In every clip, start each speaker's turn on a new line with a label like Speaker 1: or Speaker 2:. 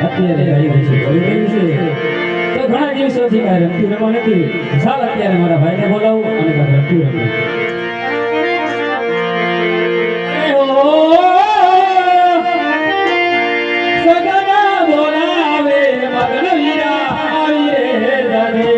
Speaker 1: અત્યારે આવી છે તો ઘણા દિવસોથી કાંઈ રમતું રમવા નથી. ચાલ અત્યારે મારા ભાઈને બોલાવું અને કાંઈ રમતું રમવું. સગના બોલાવે મગન વીરા આવી રે દાદે.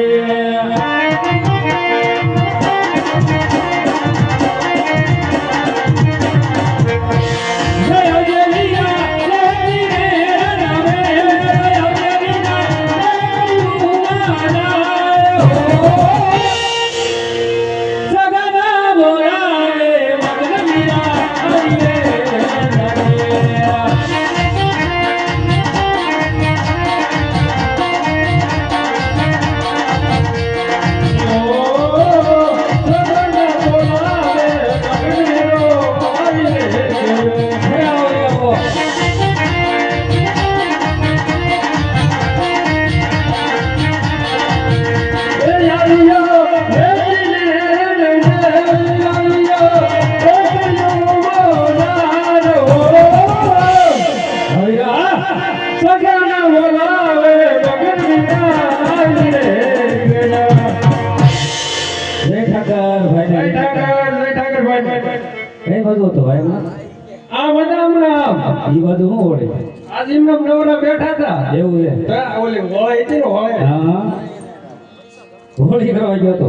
Speaker 1: હોળી કરવા ગયો તો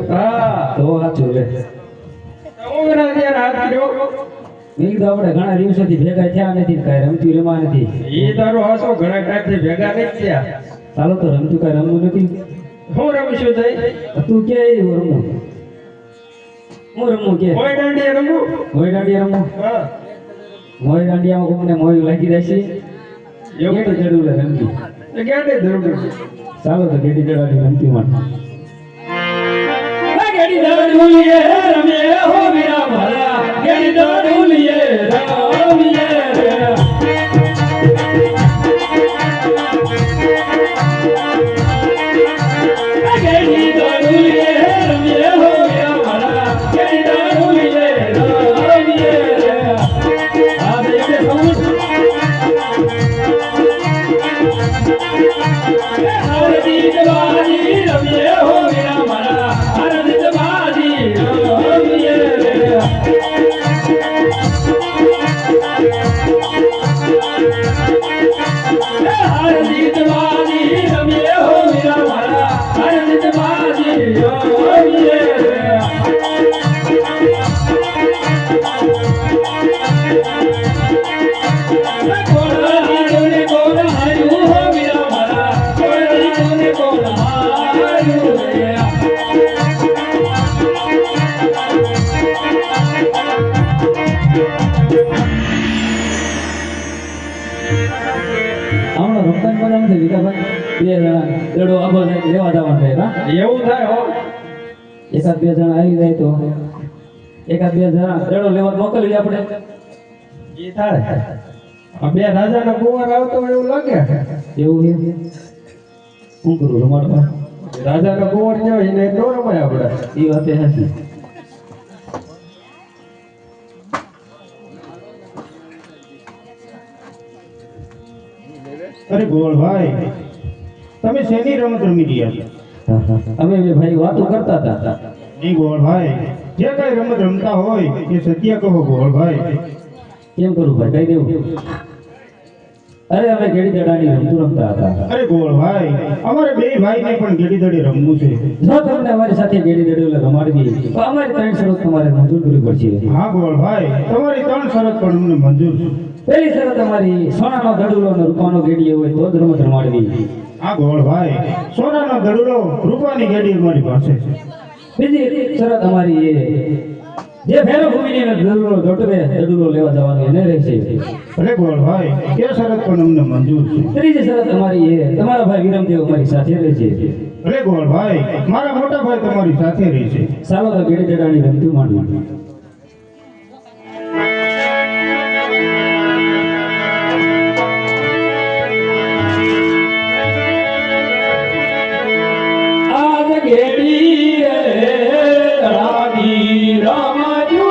Speaker 1: તો સાચું લે આપણે ઘણા દિવસોથી ભેગા થયા નથી, કઈ રમતું રમવા નથી.
Speaker 2: એ તારો હાસો ઘણા ટાઈમથી ભેગા નથી થયા.
Speaker 1: ચાલો તો રમતું કઈ રમવું નથી.
Speaker 2: હું રમીશું થઈ
Speaker 1: તું કે રમવું? હું રમવું કે
Speaker 2: મોય દાંડિયા રમવું?
Speaker 1: મોય દાંડિયા રમવું?
Speaker 2: હા,
Speaker 1: મોય દાંડિયામાં કોઈને મોય લાગી રહેશે એવું તો જરૂર રમવી.
Speaker 2: ગેડી જરૂર.
Speaker 1: ચાલો તો ગેડી જડવાની રમતી માં
Speaker 2: ગેડી દડુલીએ રમે હો વીરા ભલા, ગેડી દડુલીએ રમીએ ગેડી દડુલીએ રમે હો વીરા ભલા, ગેડી દડુલીએ રમીએ આ દેખે સમુદ્ર હરદી જવાની રમીએ હો વીરા ભલા, હરદી જવાની રમીએ હરદી જવાની રમીએ હો વીરા ભલા, હરદી જવાની રમીએ એવું થાય હો.
Speaker 1: એકાદ બે જણા આવી જાય તો એકાદ બે જણા દડો લેવા મોકલવી આપણે.
Speaker 2: એ થાય. આ બે રાજાના કુંવર આવતો હોય એવું લાગે.
Speaker 1: એવું છે. શું કરું રમાડવા?
Speaker 2: રાજાના કુંવર જેવો એને નો રમાય આપણે.
Speaker 1: એ વાતે સાચી.
Speaker 3: અરે ગોળભાઈ, તમે શેની રમત રમી રહ્યા?
Speaker 1: અમે બે ભાઈ વાતો કરતા હતા.
Speaker 3: નહીં ગોળભાઈ, જે કઈ રમત રમતા હોય એ સત્ય કહો ગોળભાઈ.
Speaker 1: કેમ કરું ભાઈ, કહી દેવું? અરે અમે ગેડી દડાની રમતું રમતા હતા.
Speaker 3: અરે ગોળભાઈ, અમારે બે ભાઈને પણ ગેડી દડી રમવું છે.
Speaker 1: જો તમને અમારી સાથે ગેડી દડી રમાડવી તો અમારી 3 શરત તમારે મંજૂર કરવી પડશે.
Speaker 3: હા ગોળભાઈ, તમારી 3 શરત પણ અમને મંજૂર છે.
Speaker 1: પહેલી શરત અમારી સોનાનો ગડુલો અને રૂપાનો ગેડીયો હોય તો જ રમત રમાડવી.
Speaker 3: હા ગોળભાઈ, સોનાનો ગડુલો રૂપાની ગેડી અમારી પાસે છે.
Speaker 1: બીજી શરત અમારી એ જે ભેરો ભૂમિની ગડુલો દોટવે ગડુલો લેવા જવાનું એને રહેશે.
Speaker 3: અરે ગોળભાઈ, એ શરત પણ અમને મંજૂર છે.
Speaker 1: ત્રીજી શરત અમારી એ તમારા ભાઈ વિરમદેવ અમારી સાથે રહેશે.
Speaker 3: અરે ગોળભાઈ, મારા મોટા ભાઈ તમારી સાથે રહેશે.
Speaker 1: ચાલો તો ગેડી દડાની રમતું માંડવી.
Speaker 2: ગેડી રાગી રામજુમાની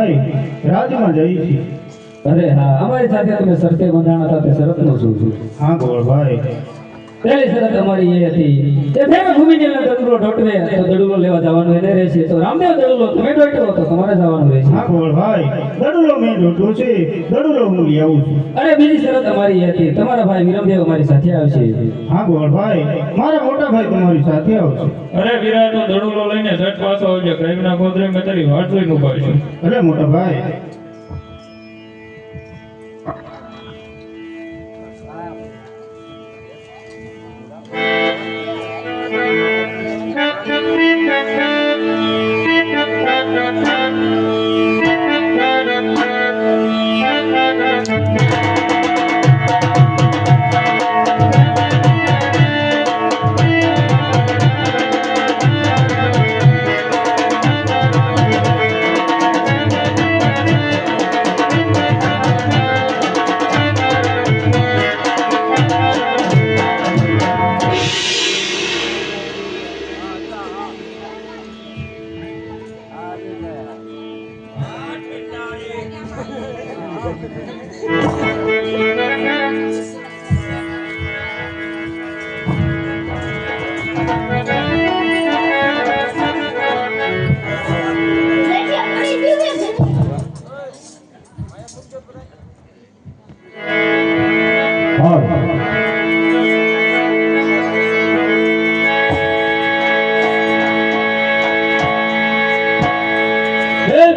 Speaker 3: ભાઈ રાજમાં જઈ છે.
Speaker 1: અરે હા, અમારી સાથે તમે શરતે બંધાણા હતા તે શરતનો શું છું?
Speaker 3: હા ગોળભાઈ.
Speaker 1: પહેલી શરત અમારી એ હતી કે ફેર ભૂમિની અંદર દડુલો ઢોટવે તો દડુલો લેવા જવાનું એને રહેશે, તો રામદેવ દડુલો તમે ઢોટ્યો તો તમારે જવાનું રહેશે.
Speaker 3: હા ગોળભાઈ, દડુલો મેં ઢોટ્યો છે, દડુલો હું લઈ આવું છું.
Speaker 1: અને બીજી શરત અમારી એ હતી તમારા ભાઈ વિરમદેવ અમારી સાથે આવશે.
Speaker 3: હા ગોળભાઈ, મારા મોટા ભાઈ તમારી સાથે આવશે.
Speaker 2: અરે વીરા તો દડુલો લઈને ઝટ પાછો આવજે. કઈના ગોદરે મેં તારી વાટ જોઈને ઉભા છું.
Speaker 3: અરે મોટા ભાઈ.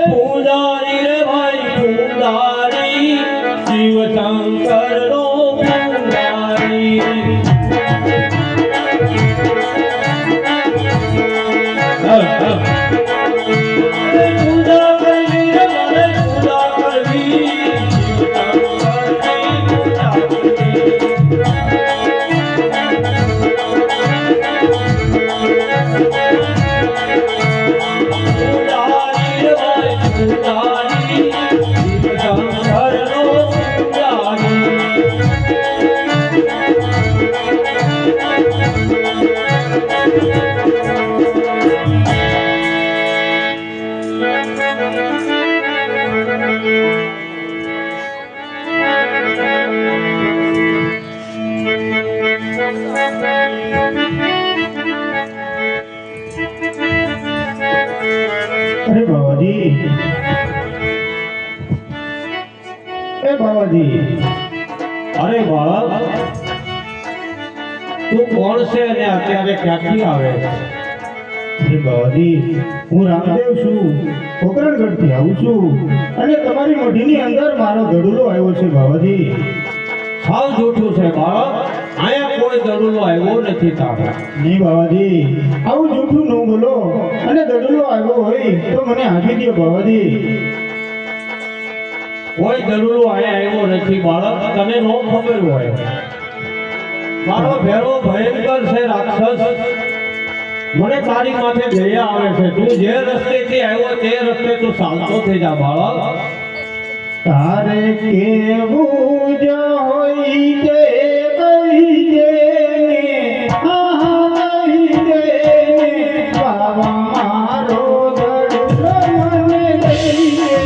Speaker 2: પૂજારી રે ભાઈ પૂજારી, શિવ શંકર નો પૂજારી. પૂજા કરવી રે મારે પૂજા કરવી, શિવ શંકરની પૂજા
Speaker 3: અરે બાવાજી, એ બાવાજી.
Speaker 2: અરે બાળક, તું કોણ છે અને અત્યારે ક્યાંથી આવે?
Speaker 3: અરે બાવાજી, હું રામદેવ છું, પોકરણગઢથી આવું છું અને તમારી મઢીની અંદર મારો દડુલો આવ્યો છે બાવાજી.
Speaker 2: સાવ જૂઠું છે બાળક, અહીંયા કોઈ દડુલો આવ્યો નથી તારે.
Speaker 3: નહીં બાવાજી, આવું જૂઠું ન બોલો, અને દડુલો આવ્યો હોય તો મને આપી દો બાવાજી.
Speaker 2: કોઈ દડુલો અહીંયા આવ્યો નથી બાળક, તને નો ખબર હોય. મારો ભેરો ભયંકર છે રાક્ષસ, મને તારી માથે દયા આવે છે. તું જે રસ્તેથી આવ્યો તે રસ્તે તું ચાલતો થઈ જા બાળક.
Speaker 3: તારે કેવું જ હોય તે કહી દે ને, હા કહી દે ને, બાવા મારો દડુલો મને દઈ દે.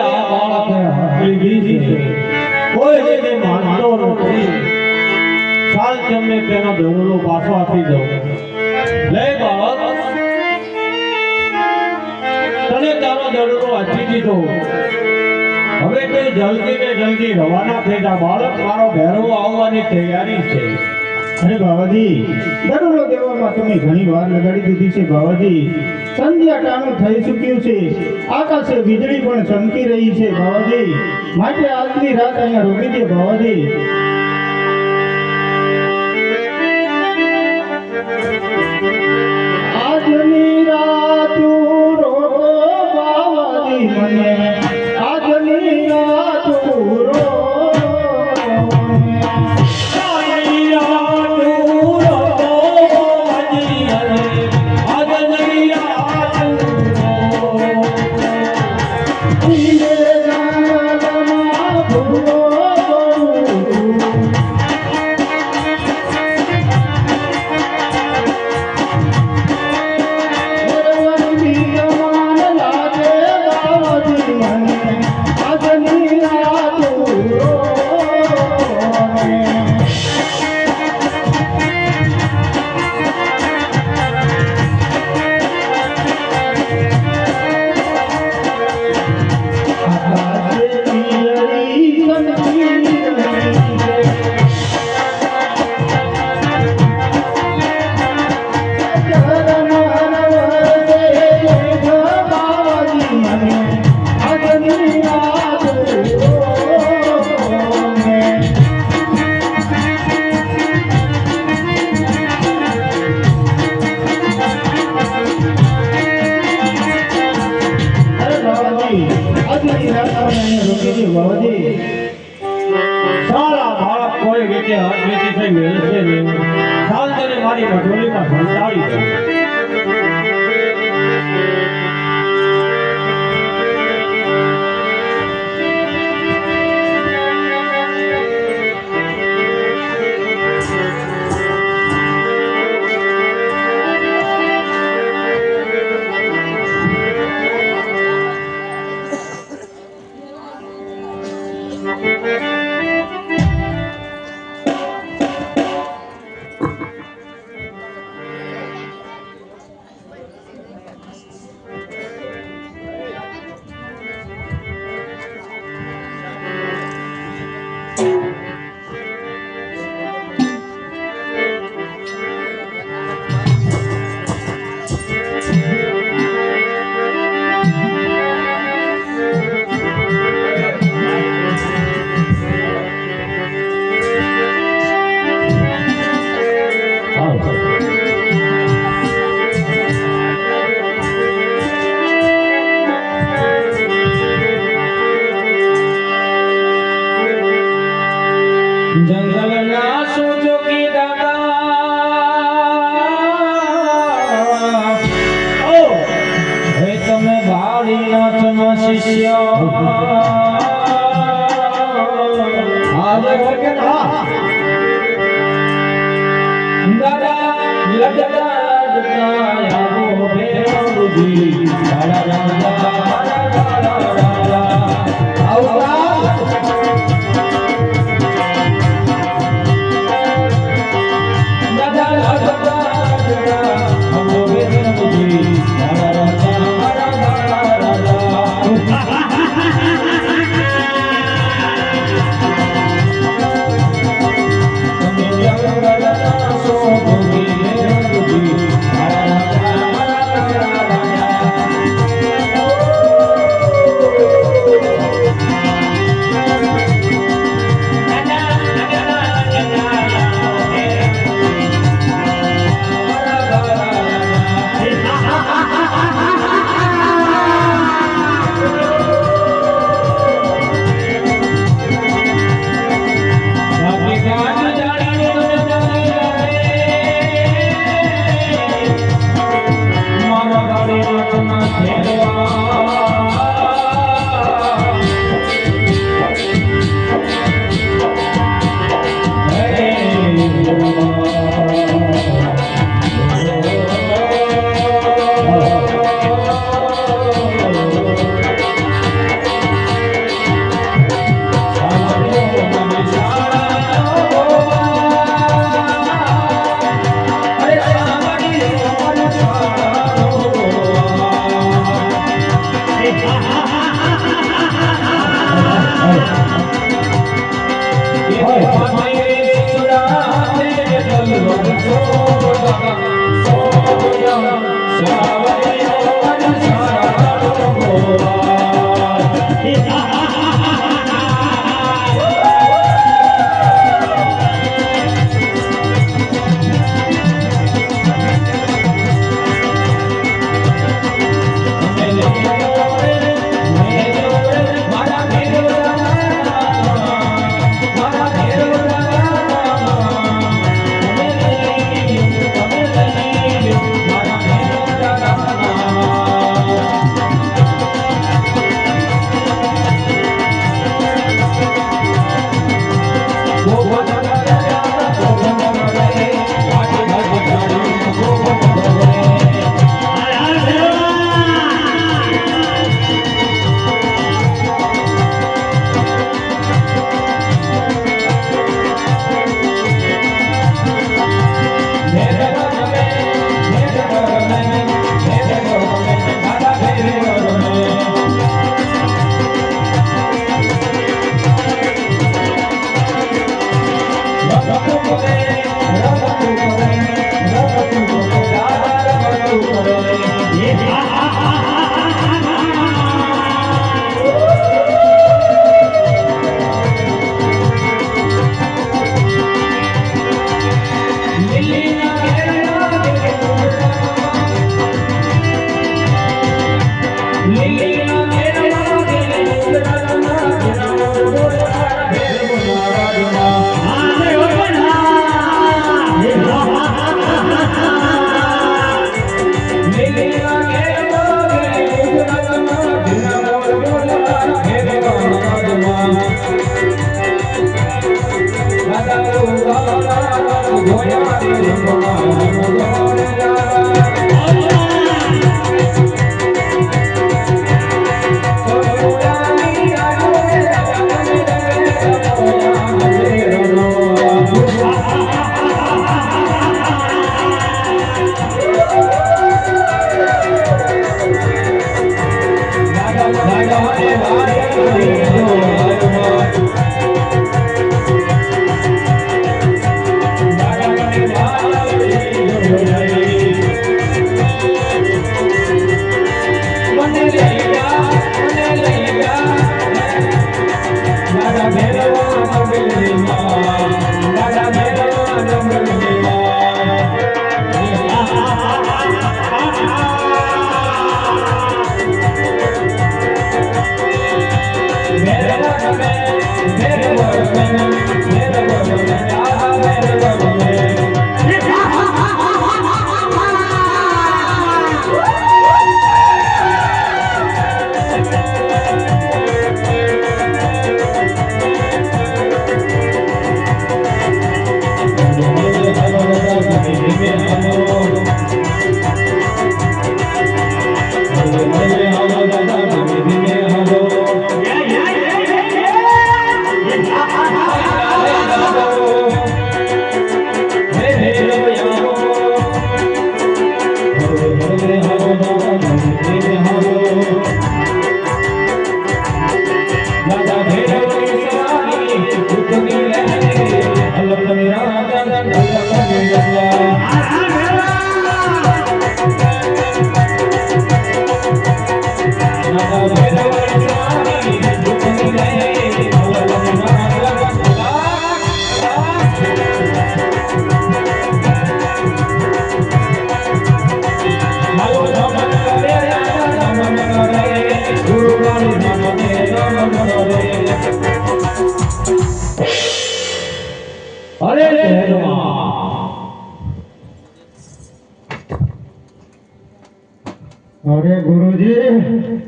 Speaker 2: આ બાળકે હાથ લીધી છે કોઈ એને માનતો નથી ચાલ તમને તેનો દોરડો પાછો આપી દઉં લે બાળક તને તારો દોરડો આપી દીધો હવે તે જલ્દી ને જલ્દી રવાના થઈ જા બાળક મારો ભેરવો આવવાની તૈયારી છે
Speaker 3: અરે બાવાજી દડુલો દેવામાં તમે ઘણી વાર લગાડી દીધી છે બાવાજી સંધ્યા ટાણું થઈ ચૂક્યું છે આકાશે વીજળી પણ ચમકી રહી છે બાવાજી માટે આજની રાત અહીંયા રોકી દે બાવાજી આજની રાત રોકો બાવાજી મને આજની રાત રોકો
Speaker 2: સારા બાળક કોઈ રીતે હાથ નીતિ થઈ મેળશે નહીં ચાલ તને મારી મઢોલીમાં સંતાડી દઉં
Speaker 1: જંગલના સુજોગી દાદા હે તમે બાળીનાથના શિષ્ય દાદા લડતા આવો ભેરવજી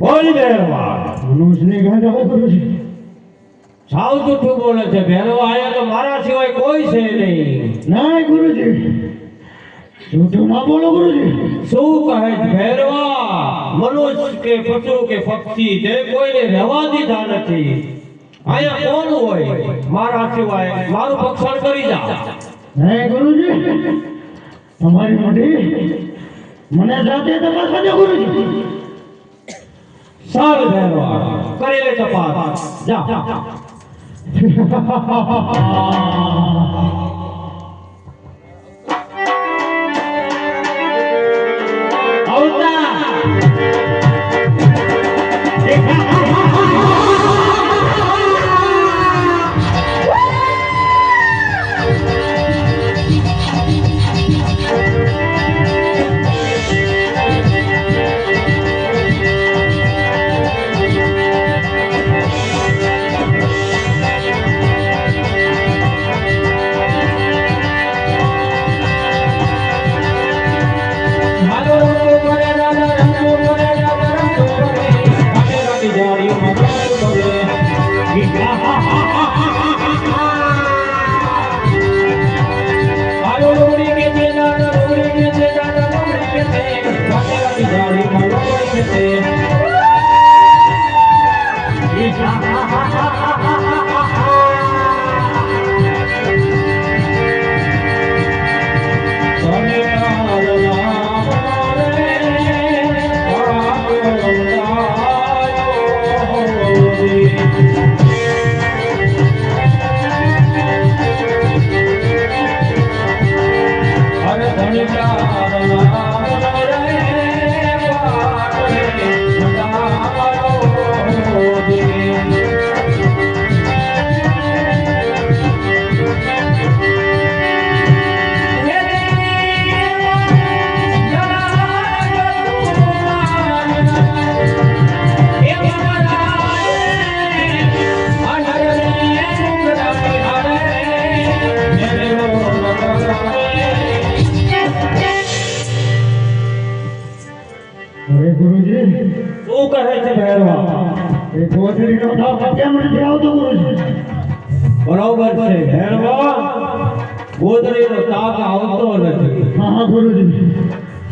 Speaker 2: બોલ ભેરવા
Speaker 3: મનુષ્યની ગાંઠ આવે ગુરુજી.
Speaker 2: સાવ જૂઠું બોલે છે ભેરવા. આયા તો મારા સિવાય કોઈ છે નહીં.
Speaker 3: ના ગુરુજી, જૂઠું ના બોલો ગુરુજી.
Speaker 2: શું કહે છે ભેરવા? મનુષ્ય કે પશુ કે પક્ષી તે કોઈને રહેવા દીધા નથી. અહીંયા કોણ હોય મારા સિવાય? મારું ભક્ષણ કરી જા.
Speaker 3: હે ગુરુજી, તમારી મોઢી મને જાતે તપાસ કરજો ગુરુજી.
Speaker 2: સારું ભેરવા, કરી લે તપાસ. જા.
Speaker 3: આવતા
Speaker 2: શું કહે છે ભેરવા?
Speaker 3: એ ગોધડીનો થાપ કેમ નથી આવતો ગુરુજી?
Speaker 2: બરોબર છે ભેરવા, ગોદડીનો તાપ આવતો નથી.
Speaker 3: હા ગુરુજી.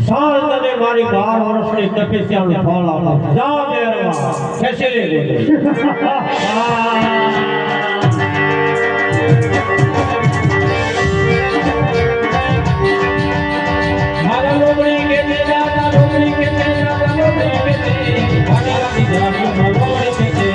Speaker 2: સાલ તને મારી 12 વર્ષની તપસ્યાનું ફળ આપો. જા ભેરવા, ખેંચી લે ગોદડી. મારા લોબડી કે તે દાદા, લોબડી કે તે દાદા, લોબડી કે તે વાડી જાની લોબડી કે તે.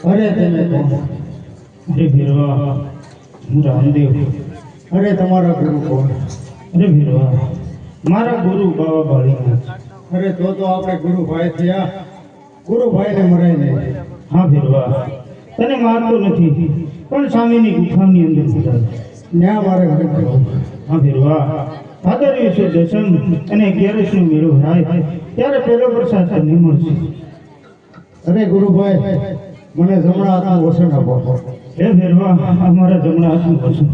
Speaker 3: અરે તમે કોણ? અરે ભીરવા, હું રામદેવ. અરે તમારા ગુરુ કોણ? અરે ભીરવા, મારા ગુરુ બાબા બાળીનાથ. અરે તો આપણે ગુરુભાઈ થયા. ગુરુભાઈને મરાય નહીં. હા ભીરવા, તને મારતો નથી, પણ સામેની ગુફાની અંદર પૂજાય. ન્યા મારે ઘરે જવું. હા ભીરવા, ભાદરવી છે દસમ અને 11નો મેળો ભરાય ત્યારે પહેલો પ્રસાદ તને મળશે. અરે ગુરુભાઈ, મને જમણા હાથનું વસન આપો. હે ભેરવા, અમારા જમણા હાથનું વસન.